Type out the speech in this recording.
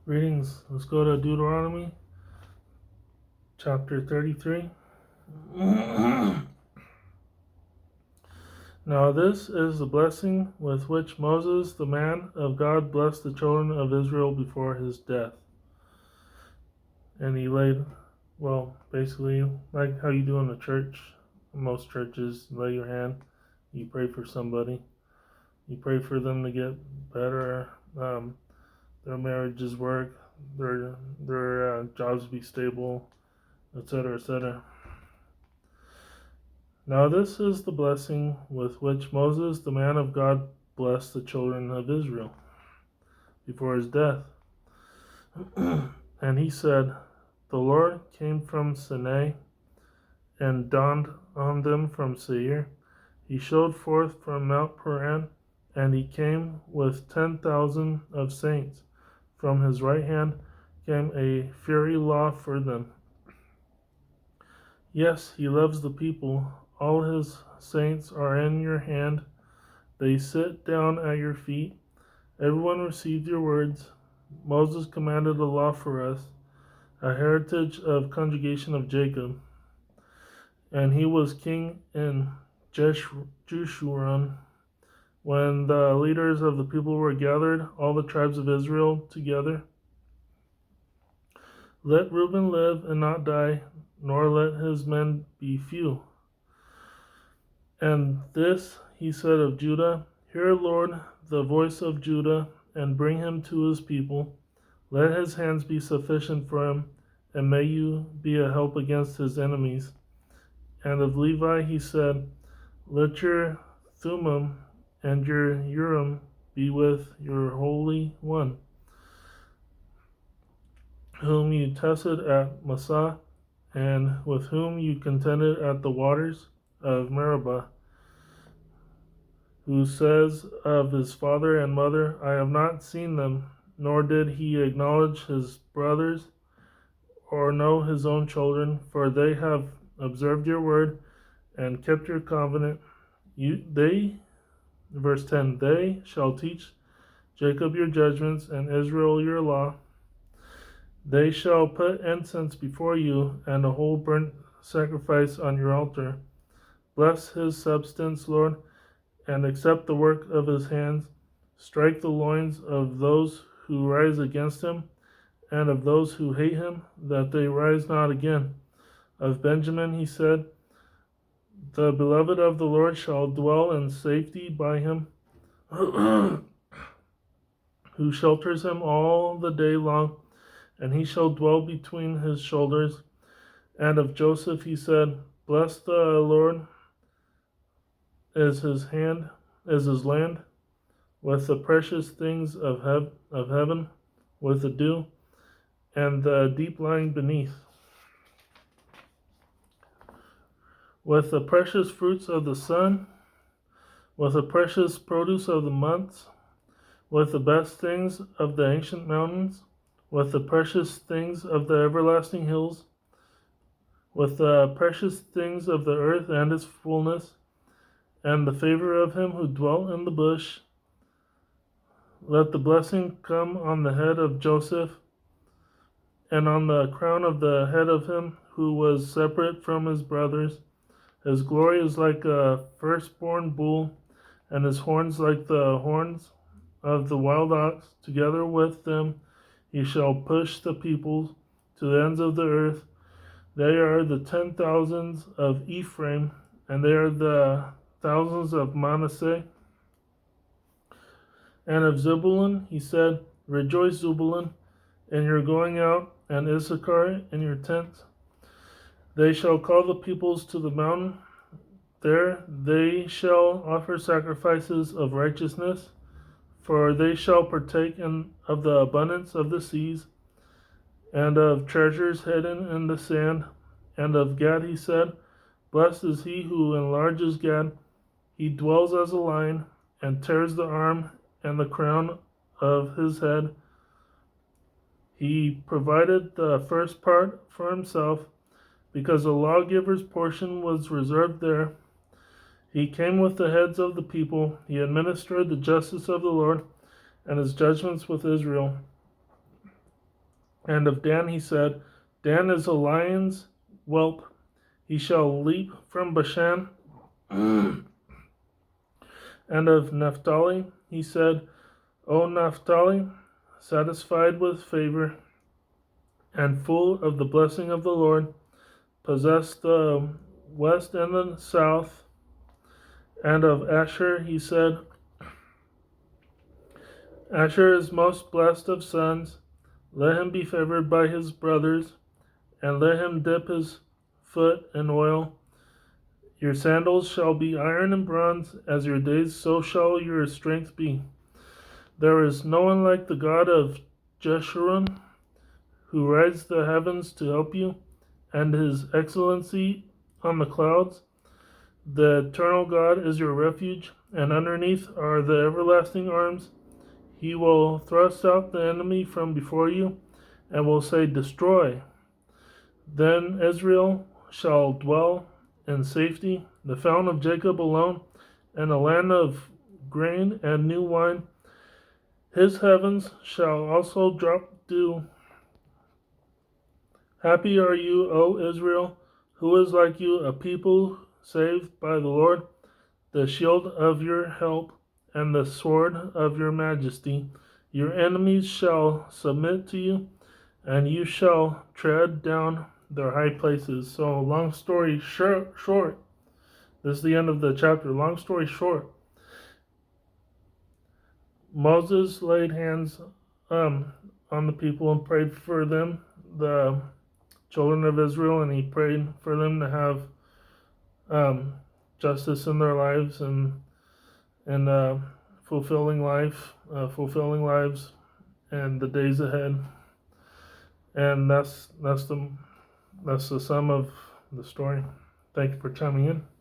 Readings. Let's go to Deuteronomy chapter 33. Now this is the blessing with which Moses, the man of God, blessed the children of Israel before his death. And he laid, basically, like how you do in the church. Most churches, you lay your hand, you pray for somebody. You pray for them to get better, their marriages work, their jobs be stable, etc., etc. Now this is the blessing with which Moses, the man of God, blessed the children of Israel before his death. And he said, The Lord came from Sinai and dawned on them from Seir. He showed forth from Mount Paran, and he came with 10,000 of saints. From his right hand came a fiery law for them. Yes, he loves the people. All his saints are in your hand. They sit down at your feet. Everyone received your words. Moses commanded a law for us, a heritage of congregation of Jacob. And he was king in Jeshurun. When the leaders of the people were gathered, all the tribes of Israel together. Let Reuben live and not die, nor let his men be few. And this he said of Judah, Hear, Lord, the voice of Judah, and bring him to his people. Let his hands be sufficient for him, and may you be a help against his enemies. And of Levi he said, Let your Thummim and your Urim be with your Holy One, whom you tested at Massah, and with whom you contended at the waters of Meribah, who says of his father and mother, I have not seen them, nor did he acknowledge his brothers, or know his own children, for they have observed your word, and kept your covenant. Verse 10, they shall teach Jacob your judgments, and Israel your law. They shall put incense before you, and a whole burnt sacrifice on your altar. Bless his substance, Lord, and accept the work of his hands. Strike the loins of those who rise against him, and of those who hate him, that they rise not again. Of Benjamin he said, The beloved of the Lord shall dwell in safety by him, who shelters him all the day long, and he shall dwell between his shoulders. And of Joseph he said, Blessed the Lord is his land, with the precious things of heaven, with the dew, and the deep lying beneath, with the precious fruits of the sun, with the precious produce of the months, with the best things of the ancient mountains, with the precious things of the everlasting hills, with the precious things of the earth and its fullness, and the favor of him who dwelt in the bush. Let the blessing come on the head of Joseph, and on the crown of the head of him who was separate from his brothers. His glory is like a firstborn bull, and his horns like the horns of the wild ox. Together with them he shall push the peoples to the ends of the earth. They are the 10,000s of Ephraim, and they are the thousands of Manasseh. And of Zebulun he said, Rejoice, Zebulun, in your going out, and Issachar in your tents. They shall call the peoples to the mountain. There they shall offer sacrifices of righteousness, for they shall partake of the abundance of the seas, and of treasures hidden in the sand. And of Gad he said, Blessed is he who enlarges Gad. He dwells as a lion, and tears the arm and the crown of his head. He provided the first part for himself, because the lawgiver's portion was reserved there. He came with the heads of the people. He administered the justice of the Lord, and his judgments with Israel. And of Dan he said, Dan is a lion's whelp. He shall leap from Bashan. And of Naphtali he said, O Naphtali, satisfied with favor and full of the blessing of the Lord, possess the west and the south. And of Asher he said, Asher is most blessed of sons. Let him be favored by his brothers, and let him dip his foot in oil. Your sandals shall be iron and bronze, as your days, so shall your strength be. There is no one like the God of Jeshurun, who rides the heavens to help you, and his excellency on the clouds. The eternal God is your refuge, and underneath are the everlasting arms. He will thrust out the enemy from before you, and will say, Destroy. Then Israel shall dwell in safety, the fountain of Jacob alone, and a land of grain and new wine. His heavens shall also drop dew. Happy are you, O Israel, who is like you, a people saved by the Lord, the shield of your help, and the sword of your majesty. Your enemies shall submit to you, and you shall tread down their high places. So, long story short, this is the end of the chapter. Long story short, Moses laid hands on the people and prayed for them, the children of Israel, and he prayed for them to have justice in their lives and fulfilling lives, and the days ahead. And that's the sum of the story. Thank you for chiming in.